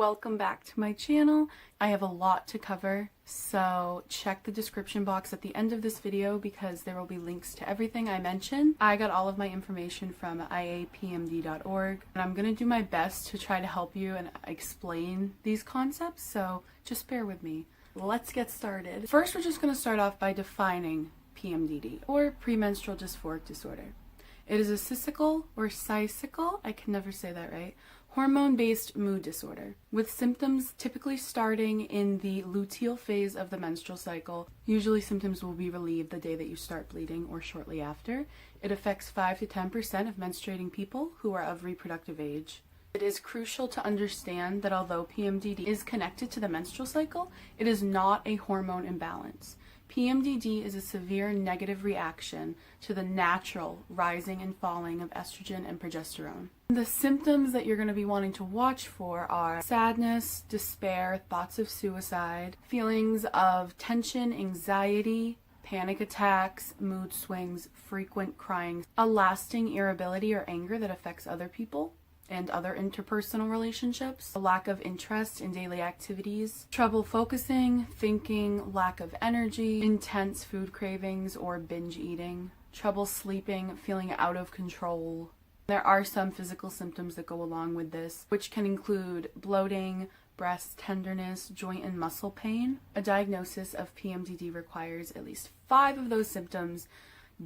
Welcome back to my channel. I have a lot to cover, so check the description box at the end of this video because there will be links to everything I mention. I got all of my information from iapmd.org, and I'm going to do my best to try to help you and explain these concepts, so just bear with me. Let's get started. First, we're just going to start off by defining PMDD, or premenstrual dysphoric disorder. It is a cyclical or cyclical, I can never say that right, hormone-based mood disorder, with symptoms typically starting in the luteal phase of the menstrual cycle. Usually symptoms will be relieved the day that you start bleeding or shortly after. It affects 5 to 10% of menstruating people who are of reproductive age. It is crucial to understand that although PMDD is connected to the menstrual cycle, it is not a hormone imbalance. PMDD is a severe negative reaction to the natural rising and falling of estrogen and progesterone. The symptoms that you're going to be wanting to watch for are sadness, despair, thoughts of suicide, feelings of tension, anxiety, panic attacks, mood swings, frequent crying, a lasting irritability or anger that affects other people and other interpersonal relationships, a lack of interest in daily activities, trouble focusing, thinking, lack of energy, intense food cravings or binge eating, trouble sleeping, feeling out of control. There are some physical symptoms that go along with this, which can include bloating, breast tenderness, joint and muscle pain. A diagnosis of PMDD requires at least 5 of those symptoms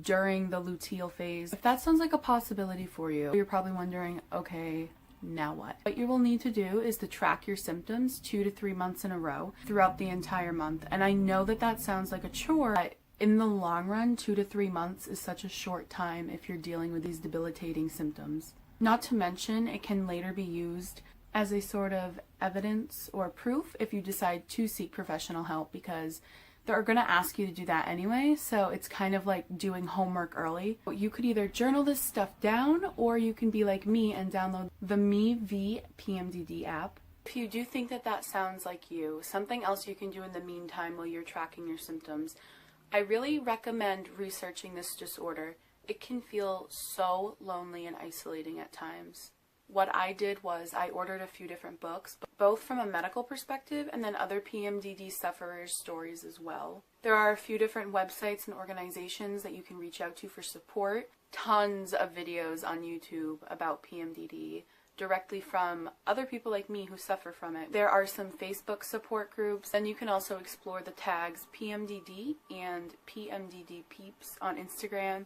during the luteal phase. If that sounds like a possibility for you, you're probably wondering, okay, now what? What you will need to do is to track your symptoms 2 to 3 months in a row throughout the entire month. And I know that that sounds like a chore, but in the long run, 2 to 3 months is such a short time if you're dealing with these debilitating symptoms. Not to mention, it can later be used as a sort of evidence or proof if you decide to seek professional help, because they're going to ask you to do that anyway, so it's kind of like doing homework early. You could either journal this stuff down, or you can be like me and download the Me PMDD app. If you do think that that sounds like you, something else you can do in the meantime while you're tracking your symptoms, I really recommend researching this disorder. It can feel so lonely and isolating at times. What I did was I ordered a few different books, both from a medical perspective and then other PMDD sufferers' stories as well. There are a few different websites and organizations that you can reach out to for support. Tons of videos on YouTube about PMDD directly from other people like me who suffer from it. There are some Facebook support groups, and you can also explore the tags PMDD and PMDD Peeps on Instagram.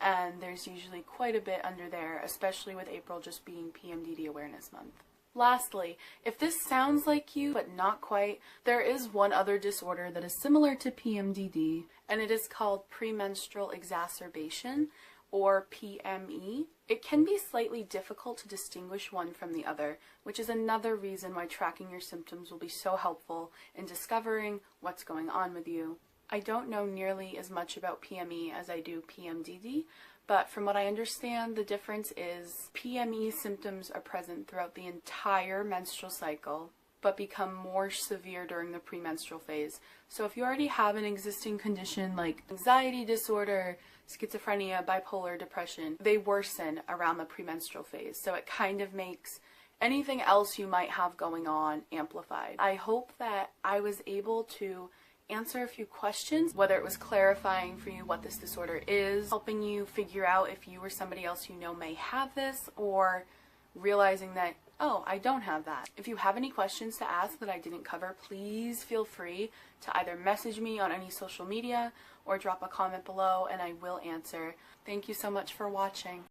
And there's usually quite a bit under there, especially with April just being PMDD Awareness Month. Lastly, if this sounds like you, but not quite, there is one other disorder that is similar to PMDD, and it is called premenstrual exacerbation, or PME. It can be slightly difficult to distinguish one from the other, which is another reason why tracking your symptoms will be so helpful in discovering what's going on with you. I don't know nearly as much about PME as I do PMDD, but from what I understand, the difference is PME symptoms are present throughout the entire menstrual cycle, but become more severe during the premenstrual phase. So if you already have an existing condition like anxiety disorder, schizophrenia, bipolar depression, they worsen around the premenstrual phase. So it kind of makes anything else you might have going on amplified. I hope that I was able to answer a few questions, whether it was clarifying for you what this disorder is, helping you figure out if you or somebody else you know may have this, or realizing that, oh, I don't have that. If you have any questions to ask that I didn't cover, please feel free to either message me on any social media or drop a comment below and I will answer. Thank you so much for watching.